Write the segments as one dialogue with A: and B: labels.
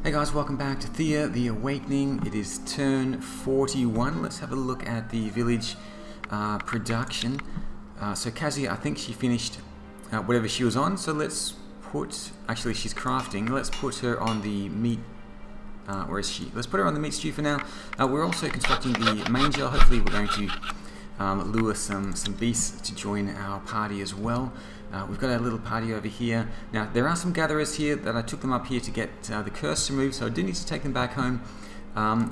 A: Hey guys, welcome back to Thea, The Awakening. It is turn 41. Let's have a look at the village production. So Kazuya, I think she finished whatever she was on, so let's put, actually she's crafting, let's put her on the meat, where is she? Let's put her on the meat stew for now. We're also constructing the manger. Hopefully we're going to lure some beasts to join our party as well. We've got our little party over here. Now, there are some gatherers here that I took them up here to get the curse removed, so I do need to take them back home.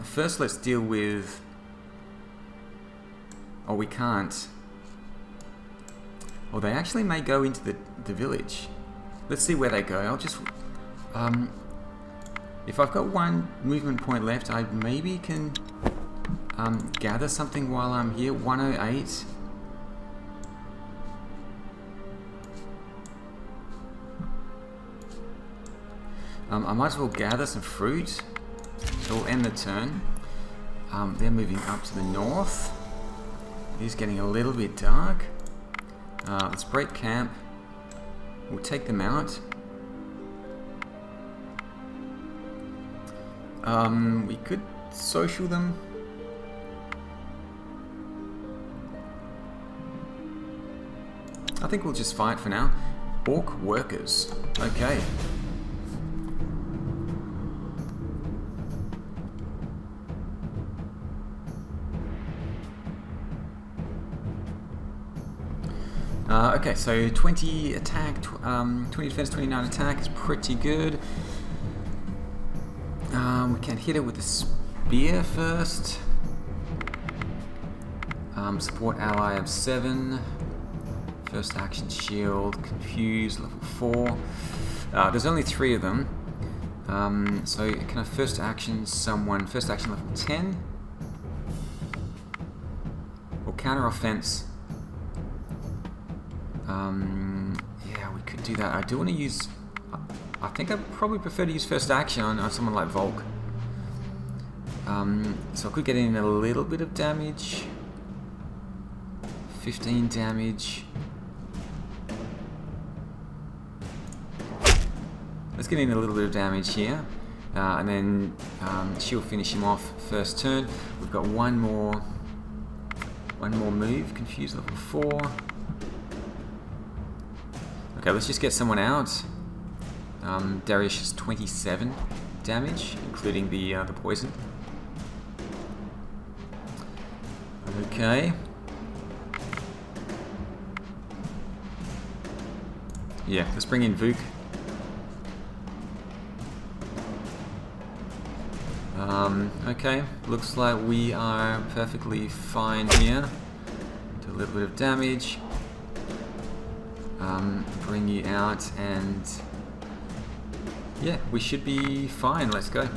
A: First, let's deal with... Oh, we can't. Oh, they actually may go into the village. Let's see where they go. I'll just... if I've got one movement point left, I maybe can gather something while I'm here. 108. I might as well gather some fruit. So we'll end the turn. They're moving up to the north. It is getting a little bit dark. Let's break camp. We'll take them out. We could social them. I think we'll just fight for now. Orc workers. Okay. Okay, so 20 attack, 20 defense, 29 attack is pretty good. We can hit it with a spear first. Support ally of 7. First action shield, confuse, level 4. There's only 3 of them. So can I first action someone, first action level 10? Or counter offense. Yeah, we could do that. I do want to use... I think I'd probably prefer to use first action on someone like Volk. So I could get in a little bit of damage. 15 damage. Let's get in a little bit of damage here. And then she'll finish him off first turn. We've got one more move. Confuse level 4. Okay, let's just get someone out. Darius is 27 damage, including the poison. Okay. Yeah, let's bring in Vuk. Okay, looks like we are perfectly fine here. Do a little bit of damage. Bring you out, and yeah, we should be fine. Let's go.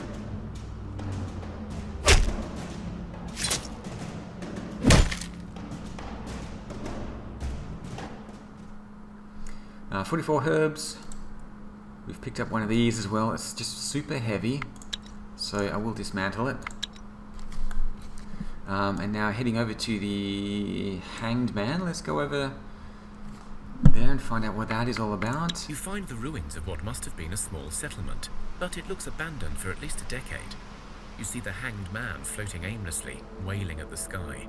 A: Uh, 44 herbs. We've picked up one of these as well. It's just super heavy, so I will dismantle it. And now heading over to the Hanged Man. Let's go over there and find out what that is all about.
B: You find the ruins of what must have been a small settlement, but it looks abandoned for at least a decade. You see the hanged man floating aimlessly, wailing at the sky.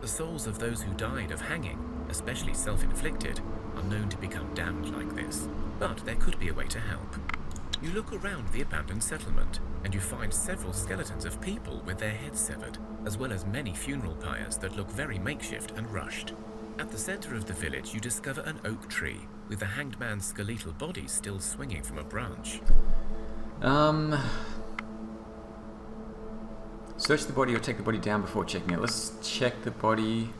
B: The souls of those who died of hanging, especially self-inflicted, are known to become damned like this, but there could be a way to help. You look around the abandoned settlement, and you find several skeletons of people with their heads severed, as well as many funeral pyres that look very makeshift and rushed. At the center of the village, you discover an oak tree, with the hanged man's skeletal body still swinging from a branch.
A: Search the body or take the body down before checking it. Let's check the body.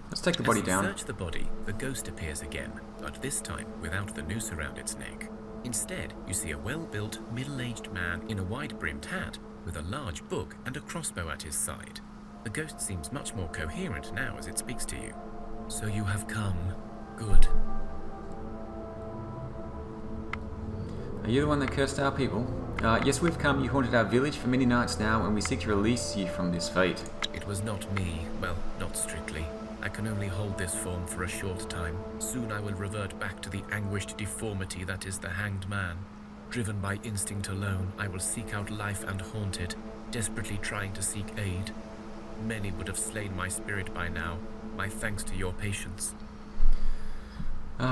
A: Let's take the body down.
B: As you search the body, the ghost appears again, but this time without the noose around its neck. Instead, you see a well-built, middle-aged man in a wide-brimmed hat, with a large book and a crossbow at his side. The ghost seems much more coherent now as it speaks to you. So you have come. Good.
A: Are you the one that cursed our people? Yes, we've come. You haunted our village for many nights now, and we seek to release you from this fate.
B: It was not me. Well, not strictly. I can only hold this form for a short time. Soon I will revert back to the anguished deformity that is the Hanged Man. Driven by instinct alone, I will seek out life and haunt it, desperately trying to seek aid. Many would have slain my spirit by now, my thanks to your patience.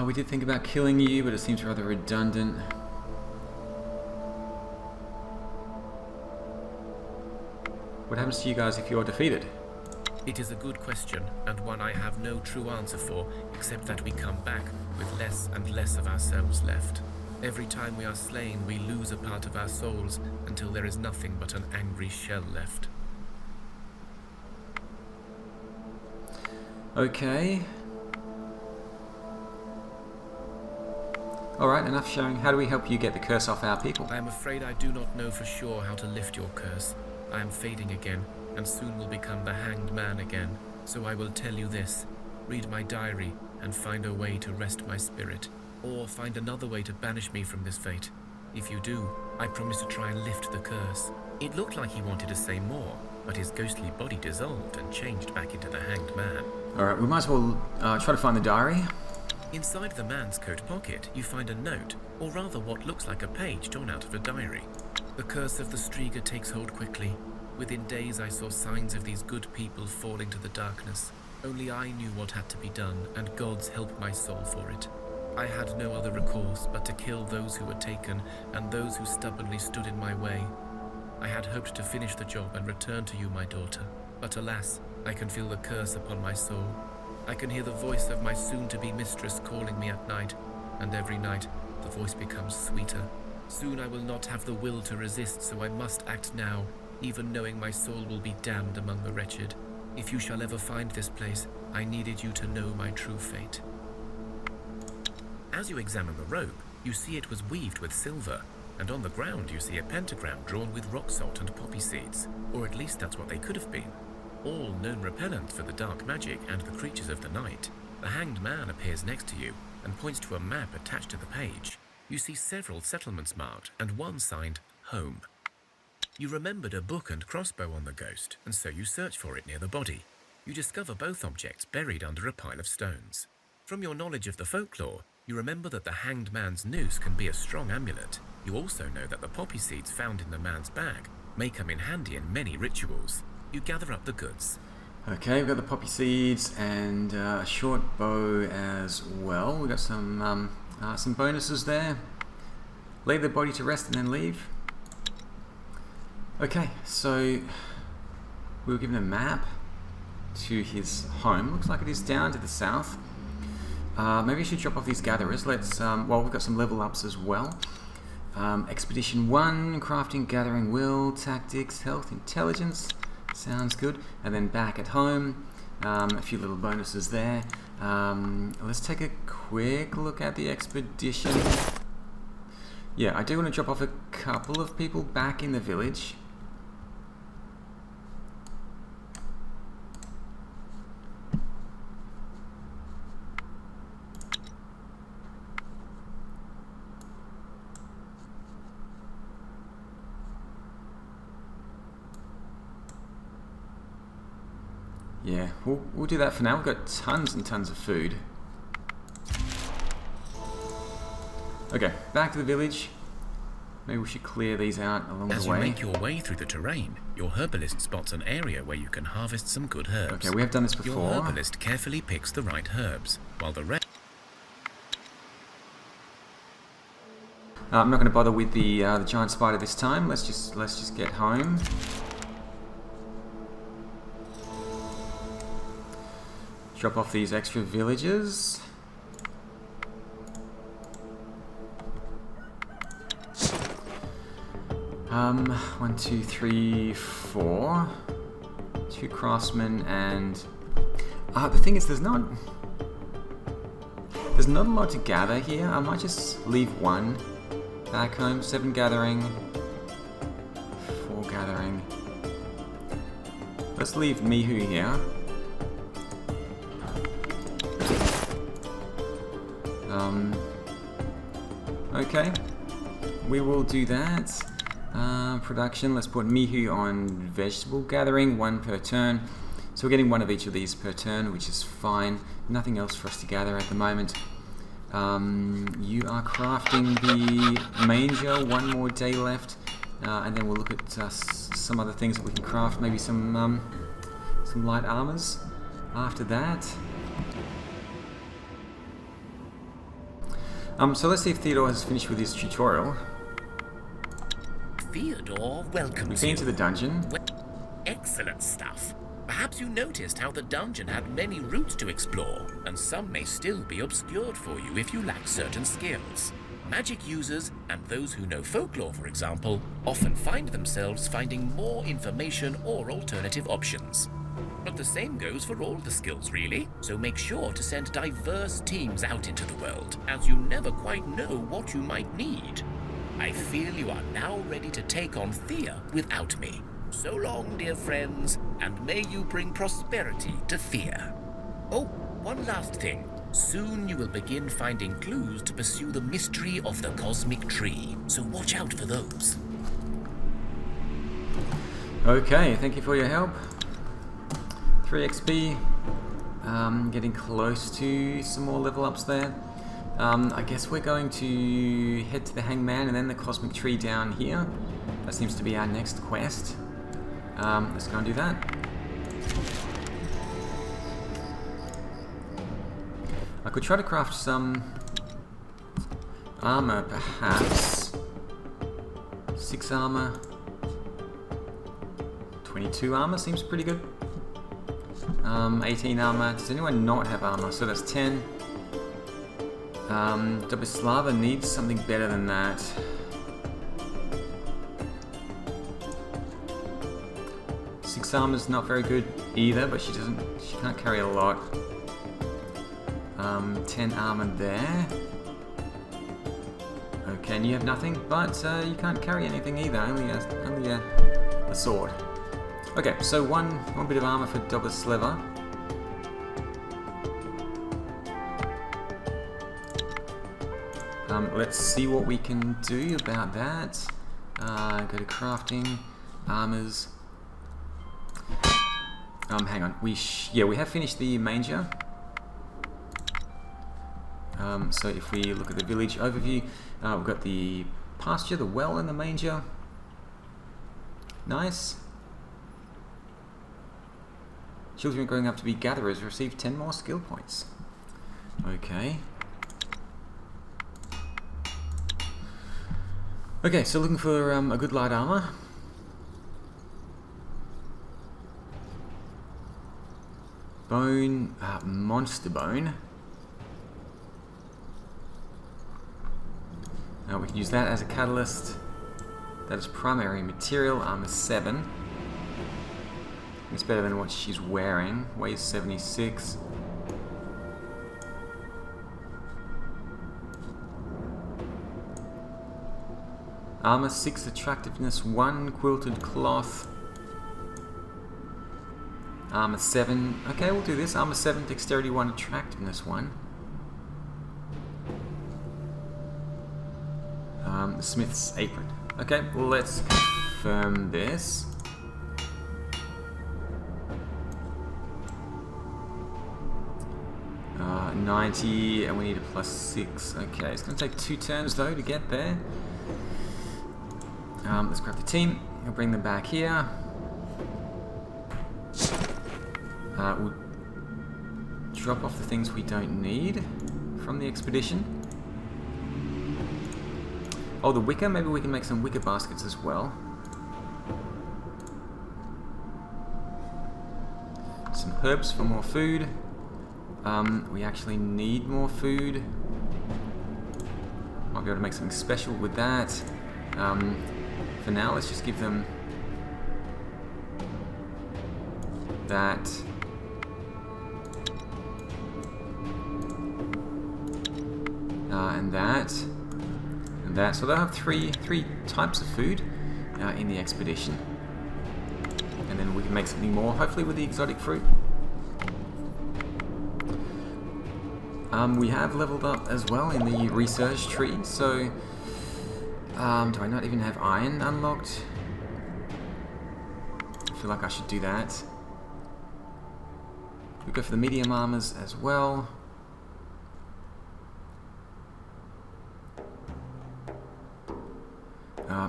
A: We did think about killing you, but it seems rather redundant. What happens to you guys if you're defeated?
B: It is a good question, and one I have no true answer for, except that we come back with less and less of ourselves left. Every time we are slain, we lose a part of our souls until there is nothing but an angry shell left.
A: Okay. Alright, enough showing. How do we help you get the curse off our people?
B: I am afraid I do not know for sure how to lift your curse. I am fading again, and soon will become the hanged man again. So I will tell you this. Read my diary and find a way to rest my spirit. Or find another way to banish me from this fate. If you do, I promise to try and lift the curse. It looked like he wanted to say more, but his ghostly body dissolved and changed back into the hanged man.
A: Alright, we might as well try to find the diary.
B: Inside the man's coat pocket, you find a note, or rather what looks like a page torn out of a diary. The curse of the Striga takes hold quickly. Within days I saw signs of these good people falling to the darkness. Only I knew what had to be done, and gods helped my soul for it. I had no other recourse but to kill those who were taken and those who stubbornly stood in my way. I had hoped to finish the job and return to you, my daughter, but alas, I can feel the curse upon my soul. I can hear the voice of my soon-to-be mistress calling me at night, and every night the voice becomes sweeter. Soon I will not have the will to resist, so I must act now, even knowing my soul will be damned among the wretched. If you shall ever find this place, I needed you to know my true fate. As you examine the robe, you see it was weaved with silver, and on the ground you see a pentagram drawn with rock salt and poppy seeds, or at least that's what they could have been. All known repellent for the dark magic and the creatures of the night. The hanged man appears next to you and points to a map attached to the page. You see several settlements marked and one signed Home. You remembered a book and crossbow on the ghost, and so you search for it near the body. You discover both objects buried under a pile of stones. From your knowledge of the folklore, you remember that the hanged man's noose can be a strong amulet. You also know that the poppy seeds found in the man's bag may come in handy in many rituals. You gather up the goods.
A: Okay, we've got the poppy seeds and a short bow as well. We've got some bonuses there. Lay the body to rest and then leave. Okay, so we were given a map to his home. Looks like it is down to the south. Maybe I should drop off these gatherers. Let's, well, we've got some level ups as well. Expedition 1, crafting, gathering, will, tactics, health, intelligence. Sounds good. And then back at home, a few little bonuses there. Let's take a quick look at the expedition. Yeah, I do want to drop off a couple of people back in the village. Yeah, we'll do that for now. We've got tons and tons of food. Okay, back to the village. Maybe we should clear these out along the way.
B: As you make your way through the terrain, your herbalist spots an area where you can harvest some good herbs.
A: Okay, we have done this before.
B: Your herbalist carefully picks the right herbs, while the rest...
A: I'm not going to bother with the giant spider this time. Let's just get home. Drop off these extra villagers. One, two, three, four. 2 craftsmen and... the thing is, there's not a lot to gather here. I might just leave 1 back home. 7 gathering. 4 gathering. Let's leave Mihu here. Okay, we will do that. Production, let's put Mihu on vegetable gathering, 1 per turn. So we're getting 1 of each of these per turn, which is fine. Nothing else for us to gather at the moment. You are crafting the manger. One more day left, and then we'll look at some other things that we can craft. Maybe some light armors after that. So let's see if Theodore has finished with his tutorial.
B: Theodore welcomes
A: We've been to the dungeon.
B: Excellent stuff. Perhaps you noticed how the dungeon had many routes to explore, and some may still be obscured for you if you lack certain skills. Magic users, and those who know folklore, for example, often find themselves finding more information or alternative options. But the same goes for all the skills, really, so make sure to send diverse teams out into the world, as you never quite know what you might need. I feel you are now ready to take on Thea without me. So long, dear friends, and may you bring prosperity to Thea. Oh, one last thing. Soon you will begin finding clues to pursue the mystery of the cosmic tree, so watch out for those.
A: Okay, thank you for your help. 3 XP. Getting close to some more level ups there. I guess we're going to head to the Hangman and then the cosmic tree down here. That seems to be our next quest. Let's go and do that. I could try to craft some armor, perhaps. 6 armor. 22 armor seems pretty good. 18 armor. Does anyone not have armor? So that's 10. Dobislava needs something better than that. Armor's not very good either, but she can't carry a lot. 10 armor there. Okay, and you have nothing, but you can't carry anything either, only a sword. Okay, so one bit of armor for Dobislava. Let's see what we can do about that. Go to crafting, armors. Hang on. We have finished the manger. So if we look at the village overview, we've got the pasture, the well, and the manger. Nice. Children growing up to be gatherers receive 10 more skill points. Okay. Okay, so looking for a good light armor. Bone, monster bone. We can use that as a catalyst. That is primary material, armor 7. It's better than what she's wearing. Weighs 76. Armor 6, attractiveness 1, quilted cloth. Armor 7. Okay, we'll do this. Armor 7, dexterity 1, attractiveness 1. The smith's apron. Okay, well, let's confirm this. Uh, 90, and we need a +6. Okay, it's going to take 2 turns though to get there. Let's grab the team. We'll bring them back here. We'll drop off the things we don't need from the expedition. Oh, the wicker? Maybe we can make some wicker baskets as well. Some herbs for more food. We actually need more food. Might be able to make something special with that. For now, let's just give them that. And that. And that. So they'll have three types of food in the expedition. And then we can make something more, hopefully with the exotic fruit. We have leveled up as well in the research tree, so do I not even have iron unlocked? I feel like I should do that. We go for the medium armors as well.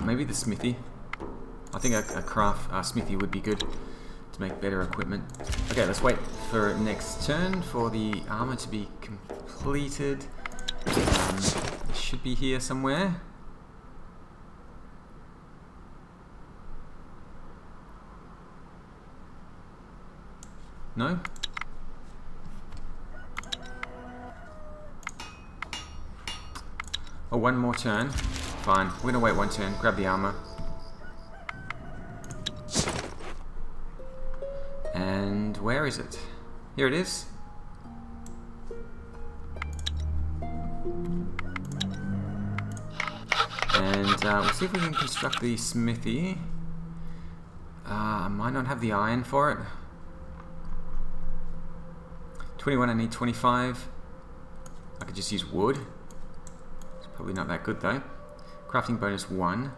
A: Maybe the smithy. I think a craft smithy would be good to make better equipment. Okay, let's wait for next turn for the armor to be completed. It should be here somewhere. No? Oh, one more turn. Fine. We're gonna wait one turn. Grab the armor. And where is it? Here it is. And we'll see if we can construct the smithy. I might not have the iron for it. 21, I need 25. I could just use wood. It's probably not that good though. Crafting bonus 1.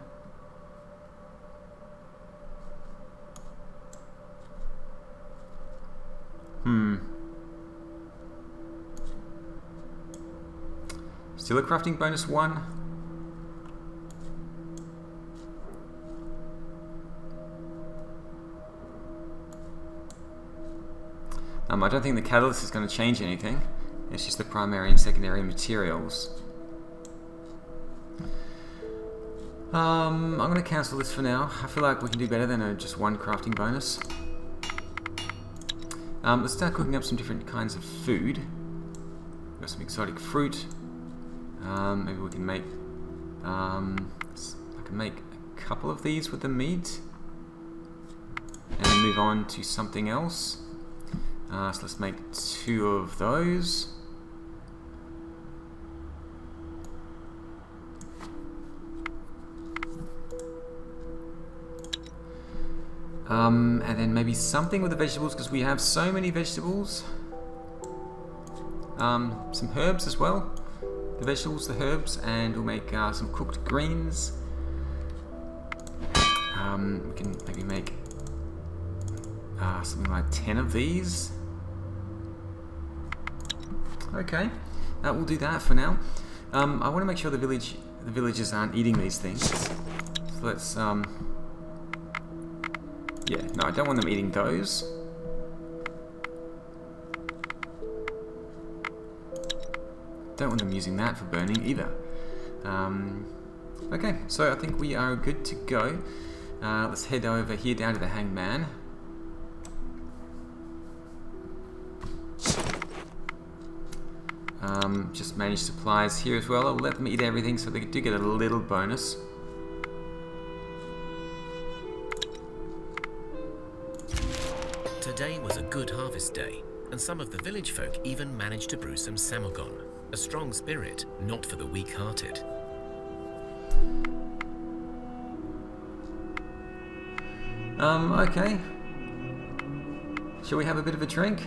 A: Still a crafting bonus 1. I don't think the catalyst is going to change anything. It's just the primary and secondary materials. I'm going to cancel this for now. I feel like we can do better than just one crafting bonus. Let's start cooking up some different kinds of food. We've got some exotic fruit. Maybe we can make... I can make a couple of these with the meat. And then move on to something else. So let's make 2 of those. And then maybe something with the vegetables, because we have so many vegetables. Some herbs as well. The vegetables, the herbs, and we'll make some cooked greens. We can maybe make something like 10 of these. Okay, we'll do that for now. I want to make sure the villagers aren't eating these things. So let's yeah, no, I don't want them eating those. Don't want them using that for burning either. Okay, so I think we are good to go. Let's head over here down to the hangman. Just manage supplies here as well. I'll let them eat everything so they do get a little bonus.
B: Today was a good harvest day, and some of the village folk even managed to brew some samagon, a strong spirit, not for the weak-hearted.
A: Okay. Shall we have a bit of a drink?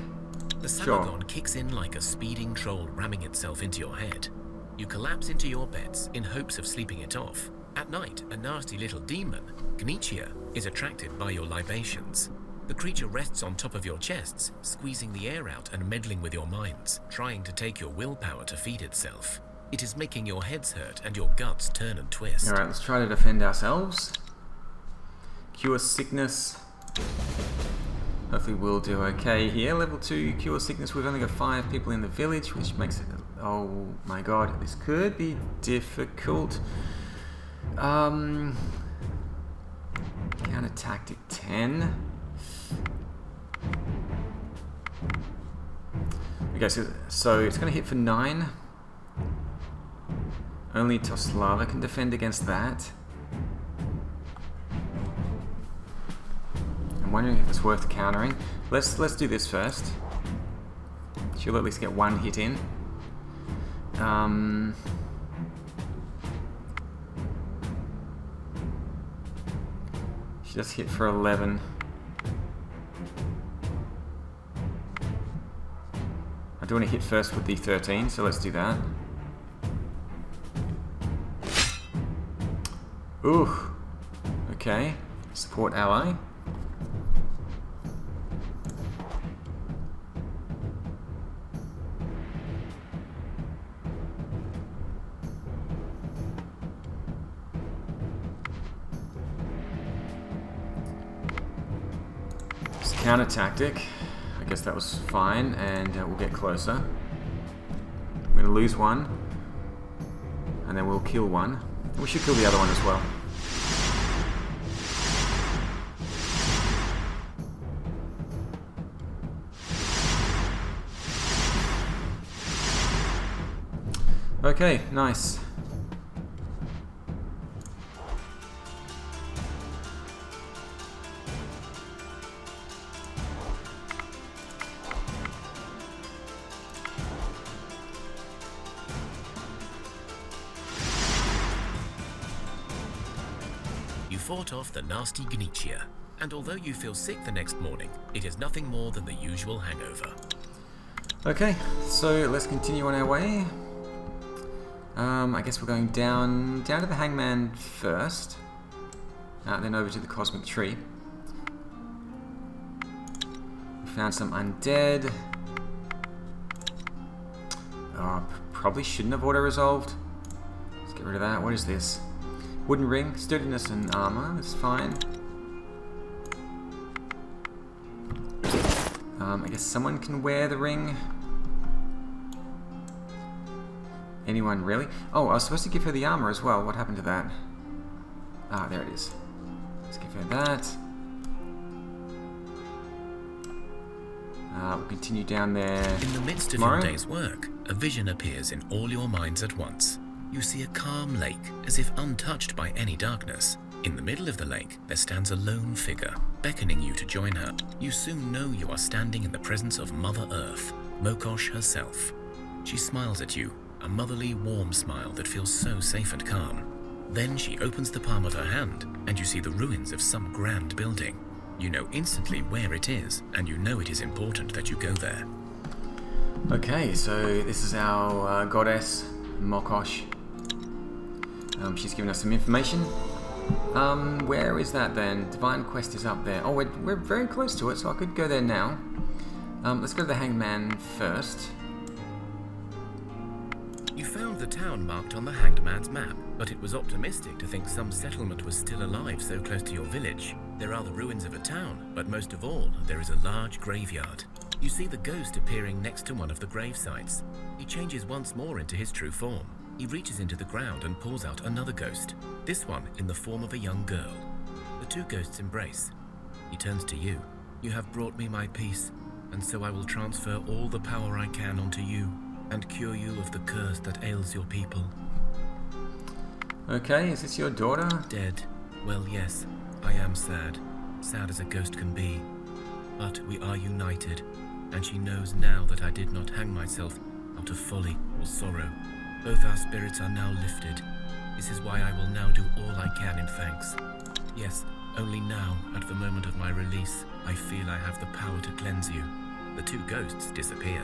B: The samagon kicks in like a speeding troll ramming itself into your head. You collapse into your beds in hopes of sleeping it off. At night, a nasty little demon, Gnichia, is attracted by your libations. The creature rests on top of your chests, squeezing the air out and meddling with your minds, trying to take your willpower to feed itself. It is making your heads hurt and your guts turn and twist.
A: Alright, let's try to defend ourselves. Cure sickness. Hopefully we'll do okay here. Level 2, cure sickness. We've only got 5 people in the village, which makes it... Oh my god, this could be difficult. Counter tactic 10. Okay, so it's going to hit for 9. Only Toslava can defend against that. I'm wondering if it's worth countering. Let's do this first. She'll at least get 1 hit in. She just hit for 11. I do want to hit first with the 13, so let's do that. Ooh. Okay. Support ally. counter tactic. I guess that was fine, and we'll get closer. I'm going to lose one, and then we'll kill one. We should kill the other one as well. Okay, nice.
B: You fought off the nasty Gnichia, and although you feel sick the next morning, it is nothing more than the usual hangover.
A: Okay, so let's continue on our way. I guess we're going down to the hangman first, then over to the cosmic tree. We found some undead. Probably shouldn't have auto-resolved. Let's get rid of that. What is this? Wooden ring, sturdiness and armor. That's fine. I guess someone can wear the ring. Anyone, really? Oh, I was supposed to give her the armor as well. What happened to that? Ah, there it is. Let's give her that. We'll continue down there.
B: In the midst of your day's work, a vision appears in all your minds at once. You see a calm lake, as if untouched by any darkness. In the middle of the lake, there stands a lone figure, beckoning you to join her. You soon know you are standing in the presence of Mother Earth, Mokosh herself. She smiles at you, a motherly, warm smile that feels so safe and calm. Then she opens the palm of her hand, and you see the ruins of some grand building. You know instantly where it is, and you know it is important that you go there.
A: Okay, so this is our goddess, Mokosh. She's given us some information. Where is that then? Divine Quest is up there. Oh, we're very close to it, so I could go there now. Let's go to the hangman first.
B: You found the town marked on the Hanged Man's map, but it was optimistic to think some settlement was still alive so close to your village. There are the ruins of a town, but most of all, there is a large graveyard. You see the ghost appearing next to one of the grave sites. He changes once more into his true form. He reaches into the ground and pulls out another ghost, this one in the form of a young girl. The two ghosts embrace. He turns to you. You have brought me my peace, and so I will transfer all the power I can onto you, and cure you of the curse that ails your people.
A: Okay, is this your daughter?
B: Dead. Well, yes, I am sad. Sad as a ghost can be. But we are united, and she knows now that I did not hang myself out of folly or sorrow. Both our spirits are now lifted. This is why I will now do all I can in thanks. Yes, only now, at the moment of my release, I feel I have the power to cleanse you. The two ghosts disappear.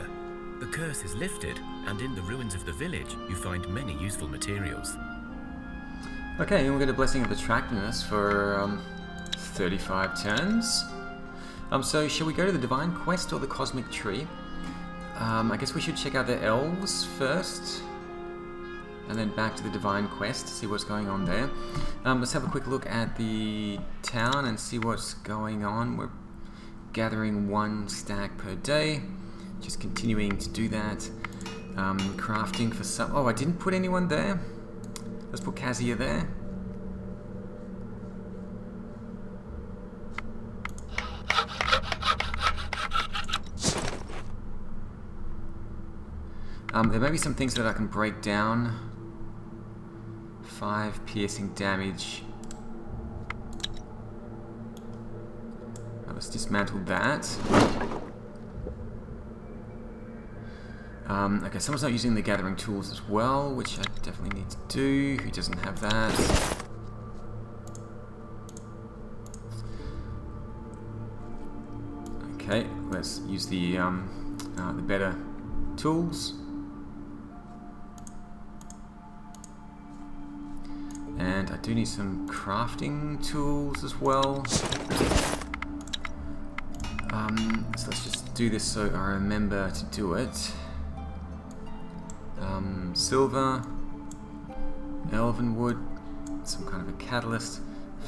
B: The curse is lifted, and in the ruins of the village, you find many useful materials.
A: Okay, and we'll get a Blessing of Attractiveness for 35 turns. So shall we go to the Divine Quest or the Cosmic Tree? I guess we should check out the elves first, and then back to the Divine Quest to see what's going on there. Let's have a quick look at the town and see what's going on. We're gathering 1 stack per day. Just continuing to do that. Crafting for some... Oh, I didn't put anyone there. Let's put Kazuya there. There may be some things that I can break down. 5 piercing damage. Let's dismantle that. Okay, someone's not using the gathering tools as well, which I definitely need to do. Who doesn't have that? Okay, let's use the better tools. And I do need some crafting tools as well. So let's just do this so I remember to do it. Silver, elven wood, some kind of a catalyst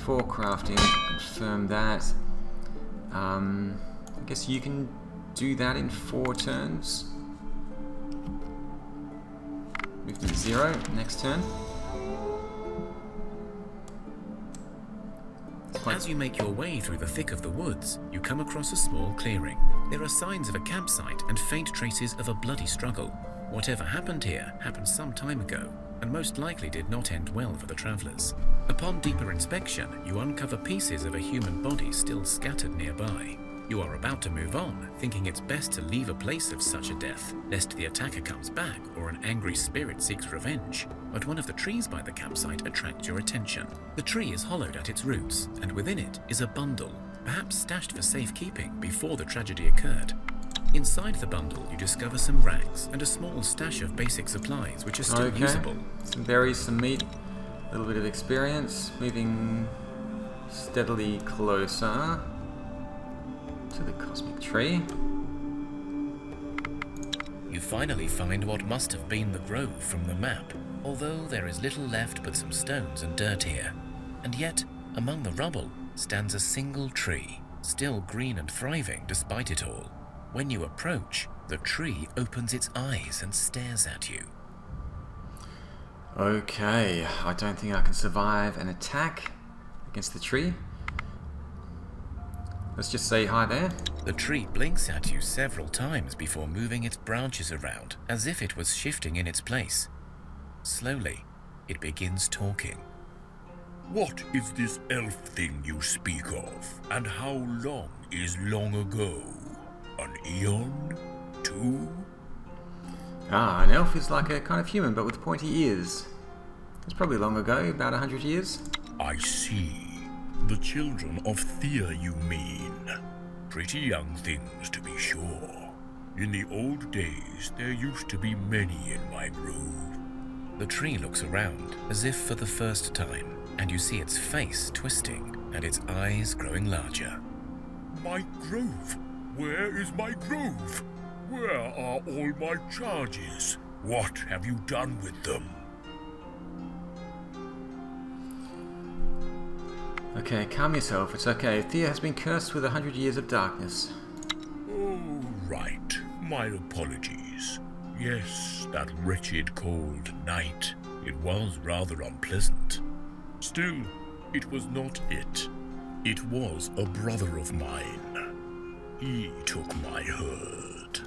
A: for crafting. Confirm that. I guess you can do that in 4 turns. Move to 0, next turn.
B: As you make your way through the thick of the woods, you come across a small clearing. There are signs of a campsite and faint traces of a bloody struggle. Whatever happened here happened some time ago, and most likely did not end well for the travellers. Upon deeper inspection, you uncover pieces of a human body still scattered nearby. You are about to move on, thinking it's best to leave a place of such a death, lest the attacker comes back or an angry spirit seeks revenge. But one of the trees by the campsite attracts your attention. The tree is hollowed at its roots, and within it is a bundle, perhaps stashed for safekeeping before the tragedy occurred. Inside the bundle, you discover some rags and a small stash of basic supplies which are still usable.
A: Some berries, some meat, a little bit of experience, moving steadily closer to the cosmic tree.
B: You finally find what must have been the grove from the map, although there is little left but some stones and dirt here. And yet, among the rubble stands a single tree, still green and thriving despite it all. When you approach, the tree opens its eyes and stares at you.
A: Okay, I don't think I can survive an attack against the tree. Let's just say hi there.
B: The tree blinks at you several times before moving its branches around, as if it was shifting in its place. Slowly, it begins talking.
C: What is this elf thing you speak of? And how long is long ago? An eon? 2?
A: An elf is like a kind of human, but with pointy ears. It's probably long ago, about 100 years.
C: I see. The children of Thea, you mean. Pretty young things, to be sure. In the old days, there used to be many in my grove.
B: The tree looks around, as if for the first time, and you see its face twisting and its eyes growing larger.
C: My grove? Where is my grove? Where are all my charges? What have you done with them?
A: Okay, calm yourself, it's okay. Thea has been cursed with 100 years of darkness.
C: Oh, right. My apologies. Yes, that wretched cold night. It was rather unpleasant. Still, it was not it. It was a brother of mine. He took my herd.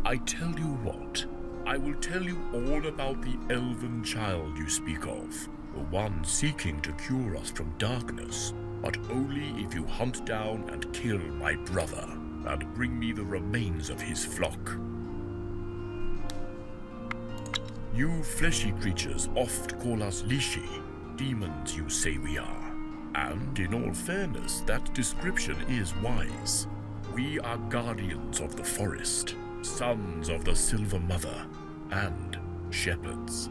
C: I tell you what. I will tell you all about the elven child you speak of. The one seeking to cure us from darkness, but only if you hunt down and kill my brother, and bring me the remains of his flock. You fleshy creatures oft call us Lishi, demons you say we are. And in all fairness, that description is wise. We are guardians of the forest, sons of the Silver Mother, and shepherds.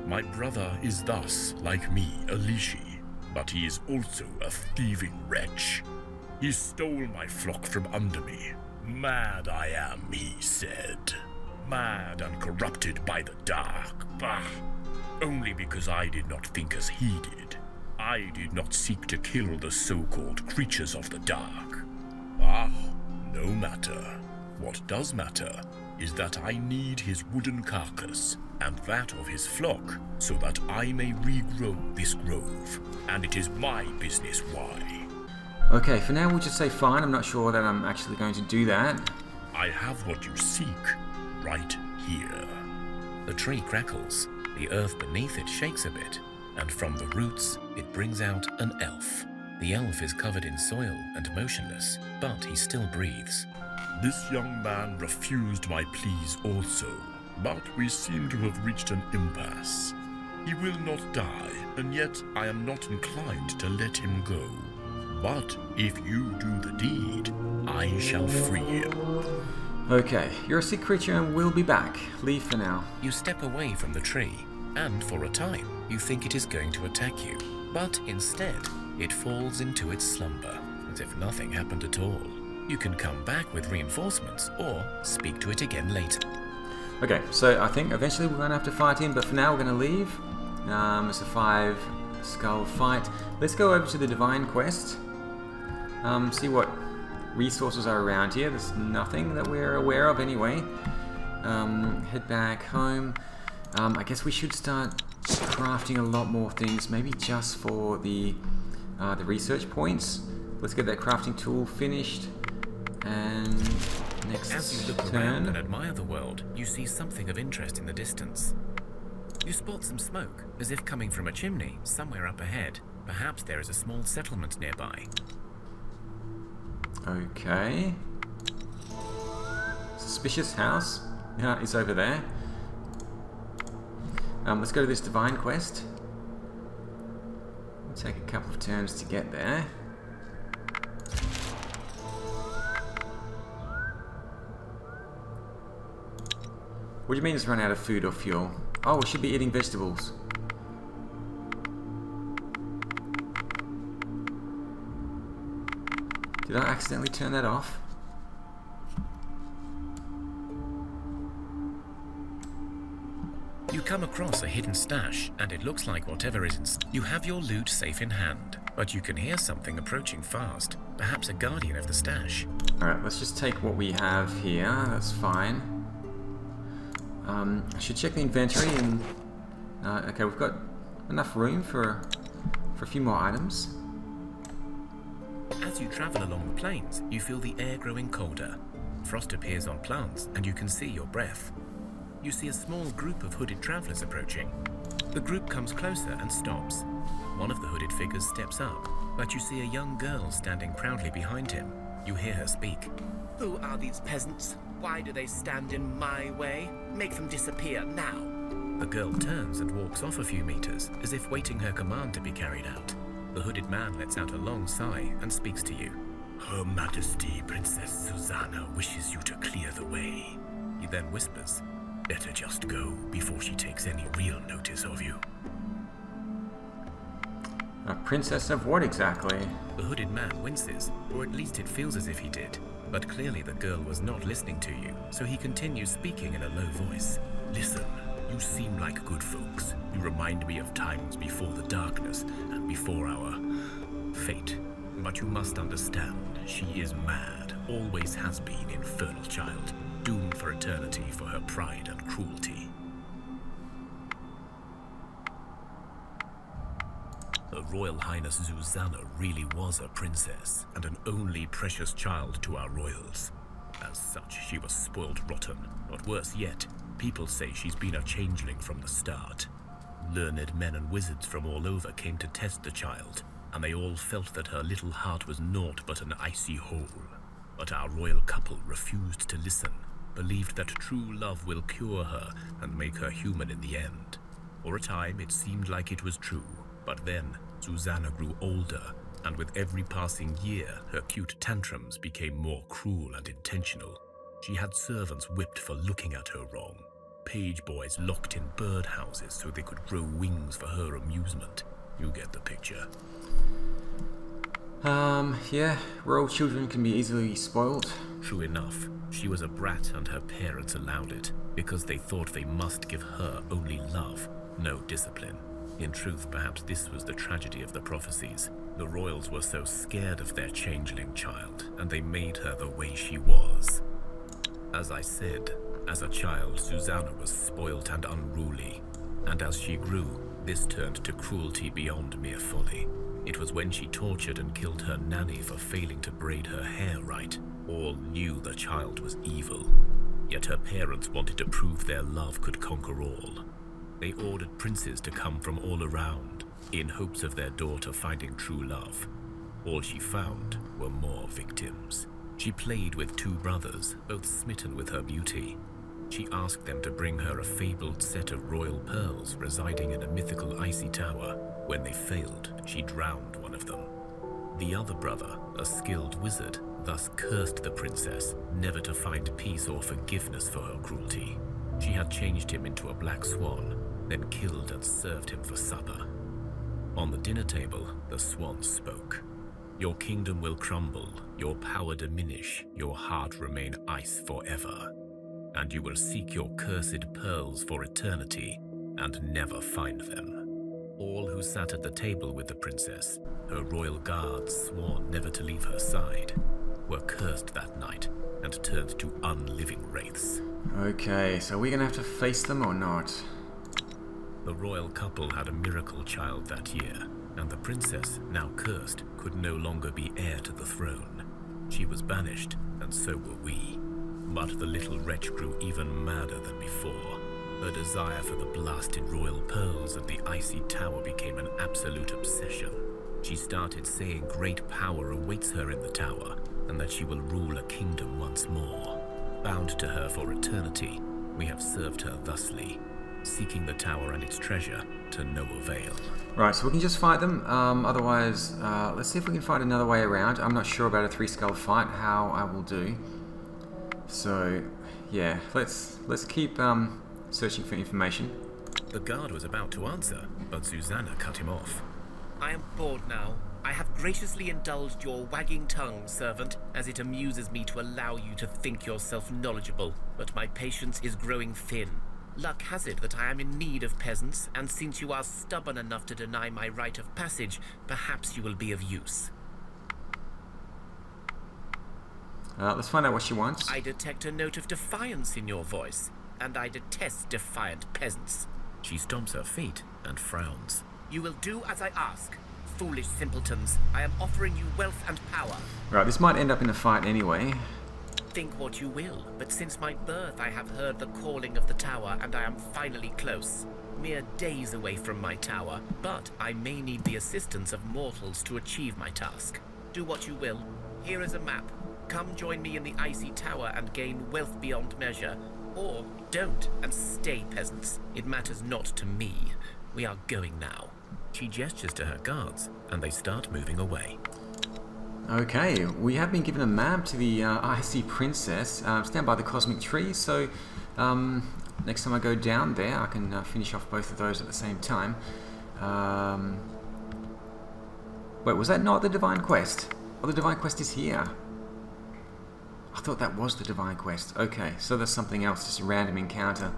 C: My brother is thus, like me, a Lishi, but he is also a thieving wretch. He stole my flock from under me. Mad I am, he said. Mad and corrupted by the dark. Bah! Only because I did not think as he did. I did not seek to kill the so-called creatures of the dark. No matter. What does matter is that I need his wooden carcass and that of his flock so that I may regrow this grove, and it is my business why.
A: Okay, for now we'll just say fine. I'm not sure that I'm actually going to do that.
C: I have what you seek right here.
B: The tree crackles, the earth beneath it shakes a bit, and from the roots it brings out an elf. The elf is covered in soil and motionless, but he still breathes.
C: This young man refused my pleas also, but we seem to have reached an impasse. He will not die, and yet I am not inclined to let him go. But if you do the deed, I shall free him.
A: Okay, you're a sick creature and we'll be back. Leave for now.
B: You step away from the tree, and for a time you think it is going to attack you. But instead, it falls into its slumber, as if nothing happened at all. You can come back with reinforcements, or speak to it again later.
A: Okay, so I think eventually we're going to have to fight him, but for now we're going to leave. It's a 5-skull fight. Let's go over to the Divine Quest. See what resources are around here. There's nothing that we're aware of anyway. Head back home. I guess we should start crafting a lot more things, maybe just for the research points. Let's get that crafting tool finished. And next
B: As you look around and admire the world, you see something of interest in the distance. You spot some smoke, as if coming from a chimney somewhere up ahead. Perhaps there is a small settlement nearby.
A: Okay. Suspicious house. Yeah, it's over there. Let's go to this divine quest. It'll take a couple of turns to get there. What do you mean it's run out of food or fuel? Oh, we should be eating vegetables. Did I accidentally turn that off?
B: You come across a hidden stash, and it looks like whatever is in... You have your loot safe in hand, but you can hear something approaching fast. Perhaps a guardian of the stash.
A: Alright, let's just take what we have here. That's fine. I should check the inventory and... okay, we've got enough room for a few more items.
B: As you travel along the plains, you feel the air growing colder. Frost appears on plants, and you can see your breath. You see a small group of hooded travelers approaching. The group comes closer and stops. One of the hooded figures steps up, but you see a young girl standing proudly behind him. You hear her speak.
D: Who are these peasants? Why do they stand in my way? Make them disappear now.
B: The girl turns and walks off a few meters, as if waiting her command to be carried out. The hooded man lets out a long sigh and speaks to you.
C: Her Majesty, Princess Susanna, wishes you to clear the way.
B: He then whispers,
C: Better just go before she takes any real notice of you.
A: A princess of what exactly?
B: The hooded man winces, or at least it feels as if he did. But clearly the girl was not listening to you, so he continues speaking in a low voice.
C: Listen, you seem like good folks. You remind me of times before the darkness and before our fate. But you must understand, she is mad, always has been, infernal child, doomed for eternity for her pride and cruelty. Her Royal Highness Susanna really was a princess and an only precious child to our royals. As such, she was spoiled rotten, but worse yet, people say she's been a changeling from the start. Learned men and wizards from all over came to test the child, and they all felt that her little heart was naught but an icy hole. But our royal couple refused to listen, believed that true love will cure her and make her human in the end. For a time, it seemed like it was true. But then, Susanna grew older, and with every passing year, her cute tantrums became more cruel and intentional. She had servants whipped for looking at her wrong, page boys locked in birdhouses so they could grow wings for her amusement. You get the picture.
A: Yeah, royal children can be easily spoiled.
B: True enough, she was a brat and her parents allowed it, because they thought they must give her only love, no discipline. In truth, perhaps this was the tragedy of the prophecies. The royals were so scared of their changeling child, and they made her the way she was. As I said, as a child, Susanna was spoilt and unruly, and as she grew, this turned to cruelty beyond mere folly. It was when she tortured and killed her nanny for failing to braid her hair right. All knew the child was evil, yet her parents wanted to prove their love could conquer all. They ordered princes to come from all around, in hopes of their daughter finding true love. All she found were more victims. She played with two brothers, both smitten with her beauty. She asked them to bring her a fabled set of royal pearls residing in a mythical icy tower. When they failed, she drowned one of them. The other brother, a skilled wizard, thus cursed the princess, never to find peace or forgiveness for her cruelty. She had changed him into a black swan, then killed and served him for supper. On the dinner table, the swan spoke. Your kingdom will crumble, your power diminish, your heart remain ice forever. And you will seek your cursed pearls for eternity and never find them. All who sat at the table with the princess, her royal guards, swore never to leave her side. were cursed that night and turned to unliving wraiths.
A: Okay, so we're gonna have to face them or not?
B: The royal couple had a miracle child that year, and the princess, now cursed, could no longer be heir to the throne. She was banished, and so were we. But the little wretch grew even madder than before. Her desire for the blasted royal pearls of the icy tower became an absolute obsession. She started saying great power awaits her in the tower, and that she will rule a kingdom once more. Bound to her for eternity, we have served her thusly, seeking the tower and its treasure to no avail.
A: Right, so we can just fight them. Otherwise, let's see if we can find another way around. I'm not sure about a 3-skull fight, how I will do. So, yeah, let's keep searching for information.
B: The guard was about to answer, but Susanna cut him off.
D: I am bored now. I have graciously indulged your wagging tongue, servant, as it amuses me to allow you to think yourself knowledgeable, but my patience is growing thin. Luck has it that I am in need of peasants, and since you are stubborn enough to deny my rite of passage, perhaps you will be of use.
A: Let's find out what she wants.
D: I detect a note of defiance in your voice, and I detest defiant peasants.
B: She stomps her feet and frowns.
D: You will do as I ask. Foolish simpletons, I am offering you wealth and power.
A: Right, this might end up in a fight anyway.
D: Think what you will, but since my birth I have heard the calling of the tower, and I am finally close. Mere days away from my tower, but I may need the assistance of mortals to achieve my task. Do what you will. Here is a map. Come join me in the icy tower and gain wealth beyond measure. Or don't, and stay, peasants. It matters not to me. We are going now.
B: She gestures to her guards, and they start moving away.
A: Okay, we have been given a map to the icy princess. Stand by the cosmic tree, so next time I go down there, I can finish off both of those at the same time. Wait, was that not the Divine Quest? Oh, the Divine Quest is here. I thought that was the Divine Quest. Okay, so there's something else, just a random encounter.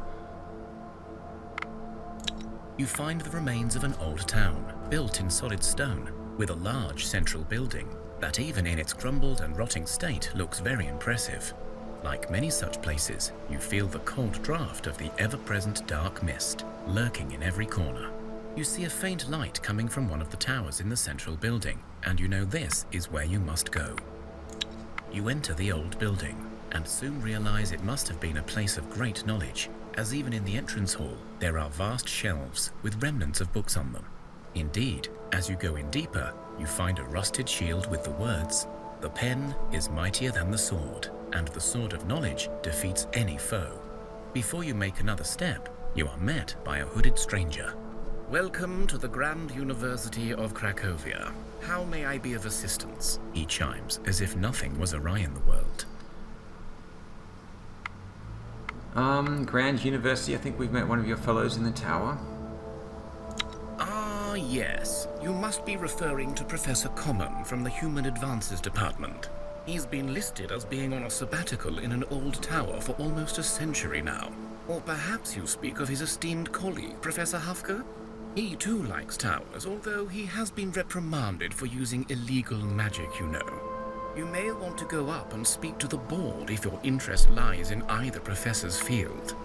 B: You find the remains of an old town, built in solid stone, with a large central building that even in its crumbled and rotting state looks very impressive. Like many such places, you feel the cold draft of the ever-present dark mist, lurking in every corner. You see a faint light coming from one of the towers in the central building, and you know this is where you must go. You enter the old building, and soon realize it must have been a place of great knowledge, as even in the entrance hall, there are vast shelves with remnants of books on them. Indeed, as you go in deeper, you find a rusted shield with the words, "The pen is mightier than the sword, and the sword of knowledge defeats any foe." Before you make another step, you are met by a hooded stranger.
D: Welcome to the Grand University of Cracovia. How may I be of assistance?
B: He chimes, as if nothing was awry in the world.
A: Grand University, I think we've met one of your fellows in the tower.
D: Ah, yes. You must be referring to Professor Common from the Human Advances Department. He's been listed as being on a sabbatical in an old tower for almost a century now. Or perhaps you speak of his esteemed colleague, Professor Hufker? He too likes towers, although he has been reprimanded for using illegal magic, you know. You may want to go up and speak to the board if your interest lies in either professor's field.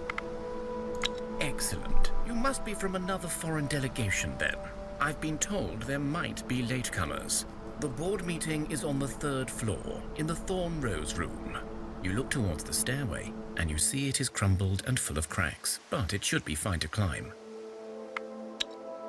D: Excellent. You must be from another foreign delegation then. I've been told there might be latecomers. The board meeting is on the 3rd floor, in the Thorn Rose room.
B: You look towards the stairway, and you see it is crumbled and full of cracks, but it should be fine to climb.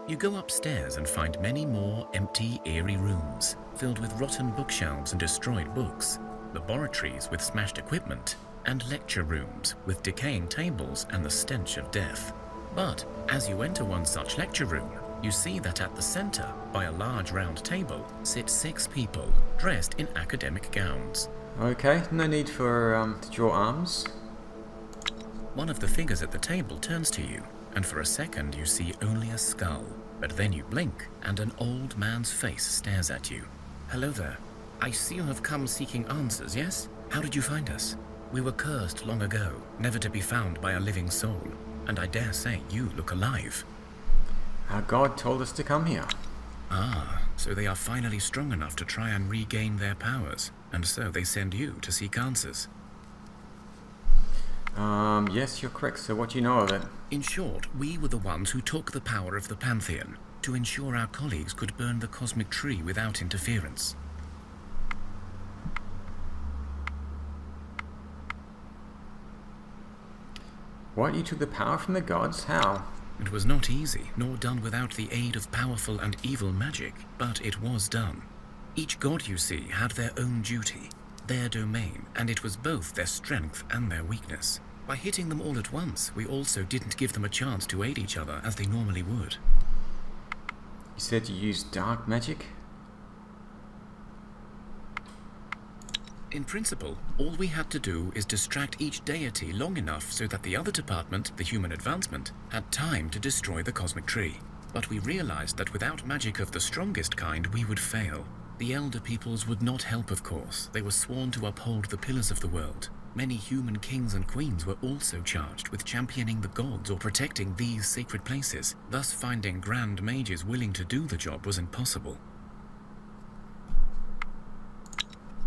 B: You go upstairs and find many more empty, eerie rooms, filled with rotten bookshelves and destroyed books, laboratories with smashed equipment, and lecture rooms with decaying tables and the stench of death. But as you enter one such lecture room, you see that at the center, by a large round table, sit 6 people, dressed in academic gowns.
A: Okay, no need for to draw arms.
B: One of the figures at the table turns to you, and for a second you see only a skull. But then you blink, and an old man's face stares at you.
D: Hello there. I see you have come seeking answers, yes? How did you find us? We were cursed long ago, never to be found by a living soul, and I dare say you look alive.
A: Our God told us to come here.
B: Ah, so they are finally strong enough to try and regain their powers, and so they send you to seek answers.
A: Yes, you're correct. So what do you know of it?
B: In short, we were the ones who took the power of the Pantheon to ensure our colleagues could burn the cosmic tree without interference.
A: What, you took the power from the gods? How?
B: It was not easy, nor done without the aid of powerful and evil magic, but it was done. Each god, you see, had their own duty, their domain, and it was both their strength and their weakness. By hitting them all at once, we also didn't give them a chance to aid each other as they normally would.
A: You said you used dark magic?
B: In principle, all we had to do is distract each deity long enough so that the other department, the human advancement, had time to destroy the cosmic tree. But we realized that without magic of the strongest kind, we would fail. The elder peoples would not help, of course. They were sworn to uphold the pillars of the world. Many human kings and queens were also charged with championing the gods or protecting these sacred places. Thus, finding grand mages willing to do the job was impossible.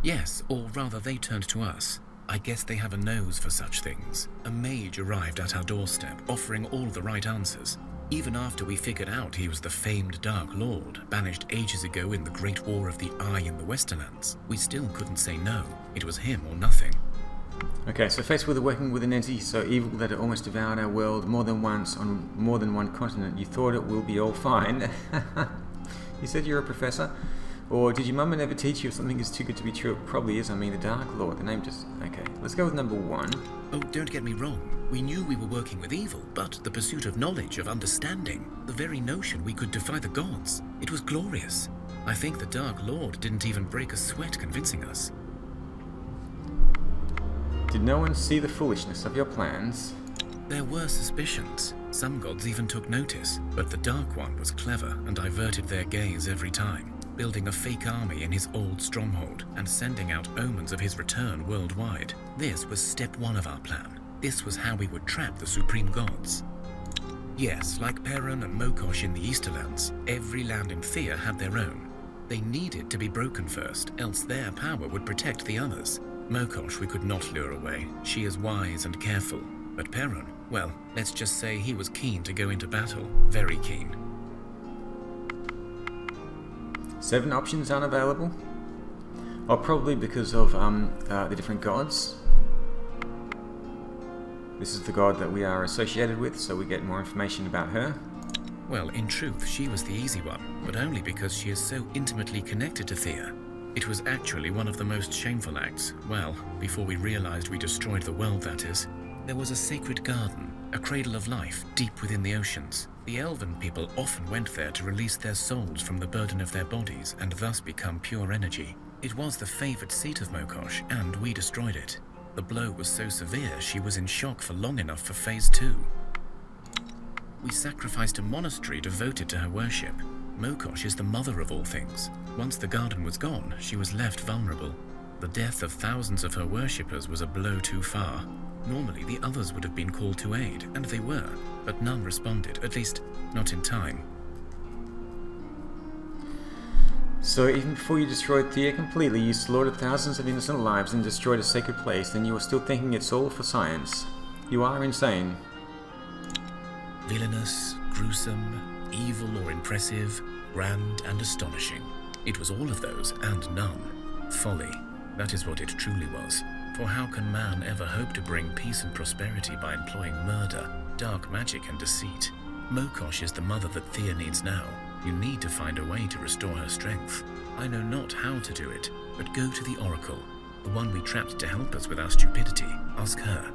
B: Yes, or rather they turned to us. I guess they have a nose for such things. A mage arrived at our doorstep, offering all the right answers. Even after we figured out he was the famed Dark Lord, banished ages ago in the Great War of the Eye in the Westerlands, we still couldn't say no. It was him or nothing.
A: Okay, so faced with working with an entity so evil that it almost devoured our world more than once on more than one continent, you thought it will be all fine. You said you're a professor? Or did your mum ever teach you if something is too good to be true? It probably is. I mean, the Dark Lord, the name just... Okay, let's go with number 1.
B: Oh, don't get me wrong. We knew we were working with evil, but the pursuit of knowledge, of understanding, the very notion we could defy the gods, it was glorious. I think the Dark Lord didn't even break a sweat convincing us.
A: Did no one see the foolishness of your plans?
B: There were suspicions. Some gods even took notice, but the Dark One was clever and diverted their gaze every time, building a fake army in his old stronghold and sending out omens of his return worldwide. This was step 1 of our plan. This was how we would trap the supreme gods. Yes, like Perun and Mokosh in the Easterlands, every land in Thea had their own. They needed to be broken first, else their power would protect the others. Mokosh we could not lure away. She is wise and careful. But Perun, well, let's just say he was keen to go into battle. Very keen.
A: 7 options unavailable? Or probably because of the different gods. This is the god that we are associated with, so we get more information about her.
B: Well, in truth, she was the easy one, but only because she is so intimately connected to Thea. It was actually one of the most shameful acts. Well, before we realized we destroyed the world, that is. There was a sacred garden, a cradle of life, deep within the oceans. The elven people often went there to release their souls from the burden of their bodies and thus become pure energy. It was the favored seat of Mokosh, and we destroyed it. The blow was so severe she was in shock for long enough for Phase 2. We sacrificed a monastery devoted to her worship. Mokosh is the mother of all things. Once the garden was gone, she was left vulnerable. The death of thousands of her worshippers was a blow too far. Normally, the others would have been called to aid, and they were, but none responded, at least not in time.
A: So even before you destroyed Thea completely, you slaughtered thousands of innocent lives and destroyed a sacred place, and you are still thinking it's all for science. You are insane.
B: Villainous, gruesome, evil or impressive, grand and astonishing. It was all of those, and none. Folly. That is what it truly was. For how can man ever hope to bring peace and prosperity by employing murder, dark magic and deceit? Mokosh is the mother that Thea needs now. You need to find a way to restore her strength. I know not how to do it, but go to the Oracle, the one we trapped to help us with our stupidity. Ask her.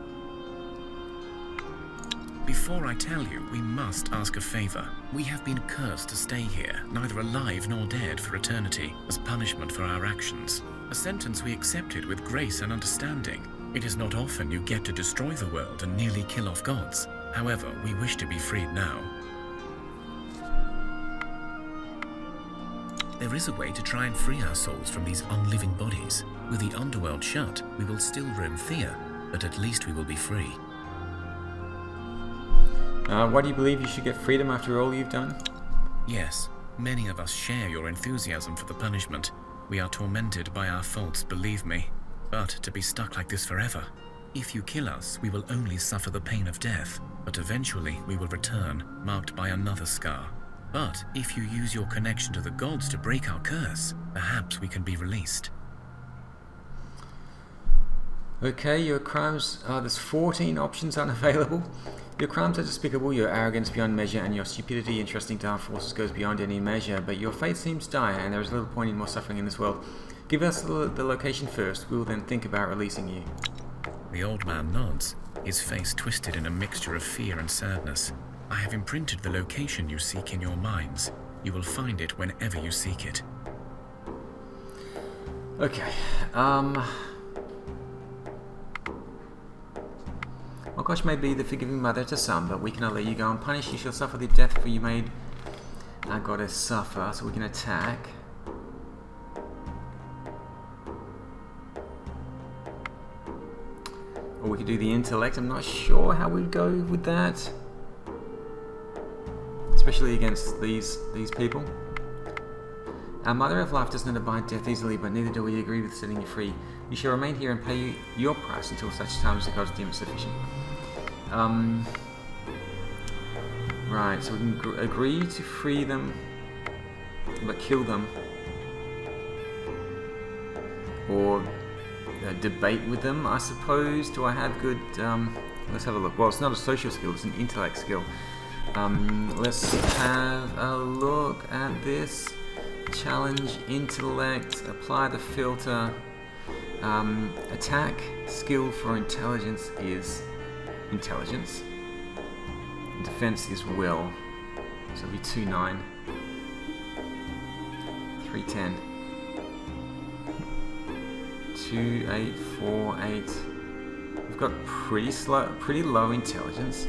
B: Before I tell you, we must ask a favor. We have been cursed to stay here, neither alive nor dead, for eternity, as punishment for our actions. A sentence we accepted with grace and understanding. It is not often you get to destroy the world and nearly kill off gods. However, we wish to be freed now. There is a way to try and free our souls from these unliving bodies. With the underworld shut, we will still roam Thea, but at least we will be free.
A: Why do you believe you should get freedom after all you've done?
B: Yes. Many of us share your enthusiasm for the punishment. We are tormented by our faults, believe me. But to be stuck like this forever. If you kill us, we will only suffer the pain of death, but eventually we will return, marked by another scar. But if you use your connection to the gods to break our curse, perhaps we can be released.
A: Okay, your crimes, there's 14 options unavailable. Your crimes are despicable, your arrogance beyond measure, and your stupidity in trusting dark forces goes beyond any measure, but your fate seems dire, and there is little point in more suffering in this world. Give us the location first, we will then think about releasing you.
B: The old man nods, his face twisted in a mixture of fear and sadness. I have imprinted the location you seek in your minds. You will find it whenever you seek it.
A: Okay, well, gosh may be the forgiving mother to some, but we cannot let you go unpunished. You shall suffer the death for you made our goddess suffer, so we can attack. Or we could do the intellect. I'm not sure how we'd go with that, especially against these people. Our mother of life does not abide death easily, but neither do we agree with setting you free. You shall remain here and pay your price until such time as the gods deem it sufficient. Right, so we can agree to free them, but kill them, or debate with them, I suppose. Do I have good... let's have a look. Well, it's not a social skill, it's an intellect skill. Let's have a look at this. Challenge, intellect, apply the filter. Attack skill for intelligence is intelligence. Defense is will. So it'll be 2-9. 3-10. 2-8, 4-8. We've got pretty low intelligence.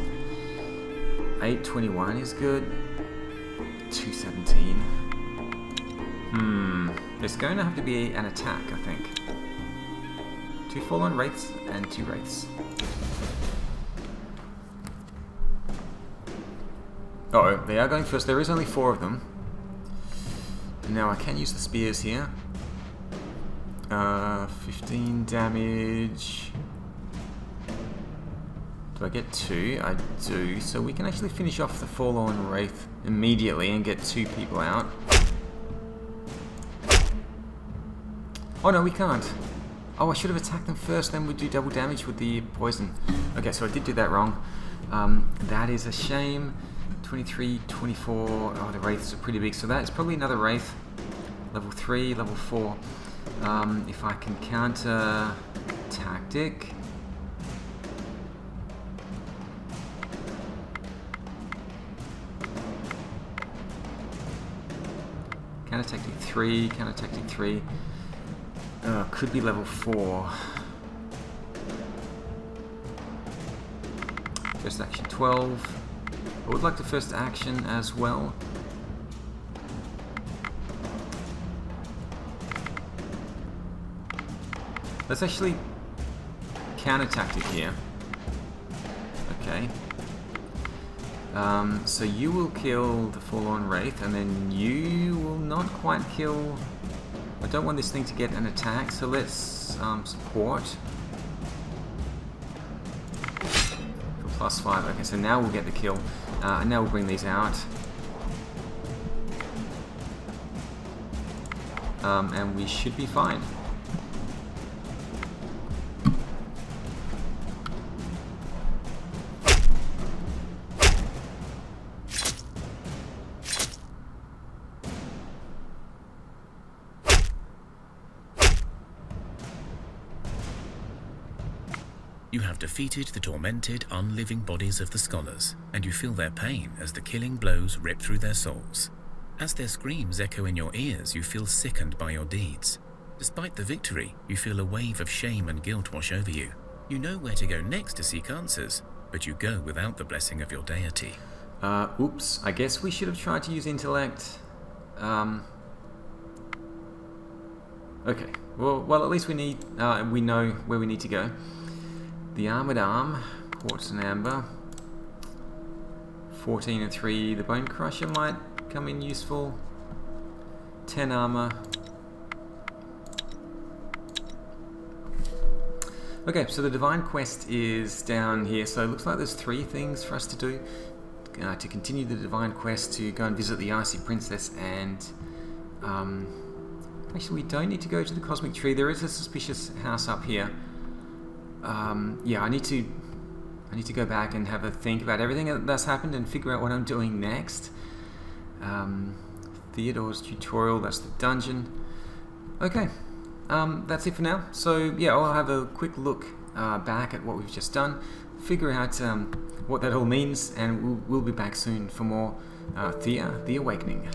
A: 8-21 is good. 2-17. There's going to have to be an attack, I think. 2 fallen wraiths and 2 wraiths. Oh, they are going first. There is only 4 of them. Now I can use the spears here. 15 damage. Do I get 2? I do. So we can actually finish off the Forlorn Wraith immediately and get 2 people out. Oh no, we can't. Oh, I should have attacked them first, then we'd do double damage with the poison. Okay, so I did do that wrong. That is a shame. 23, 24. Oh, the wraiths are pretty big. So that is probably another wraith. Level 3, level 4. If I can counter tactic. Counter tactic 3, counter tactic 3. Could be level 4. First action 12. I would like the first action as well. Let's actually counter tactic here. Okay. So you will kill the Forlorn Wraith, and then you will not quite kill... I don't want this thing to get an attack, so let's support. For +5. Okay, so now we'll get the kill. And now we'll bring these out. And we should be fine.
B: You have defeated the tormented, unliving bodies of the scholars, and you feel their pain as the killing blows rip through their souls. As their screams echo in your ears, you feel sickened by your deeds. Despite the victory, you feel a wave of shame and guilt wash over you. You know where to go next to seek answers, but you go without the blessing of your deity.
A: Oops. I guess we should have tried to use intellect. Okay. Well, at least we know where we need to go. The Armoured Arm, Quartz and Amber, 14 and 3. The Bone Crusher might come in useful. 10 armor. Okay, so the Divine Quest is down here. So it looks like there's 3 things for us to do. To continue the Divine Quest, to go and visit the Icy Princess, and actually we don't need to go to the Cosmic Tree. There is a suspicious house up here. Yeah, I need to go back and have a think about everything that's happened and figure out what I'm doing next. Theodore's tutorial, that's the dungeon. Okay, that's it for now. So yeah, I'll have a quick look back at what we've just done, figure out what that all means, and we'll be back soon for more Thea, the Awakening.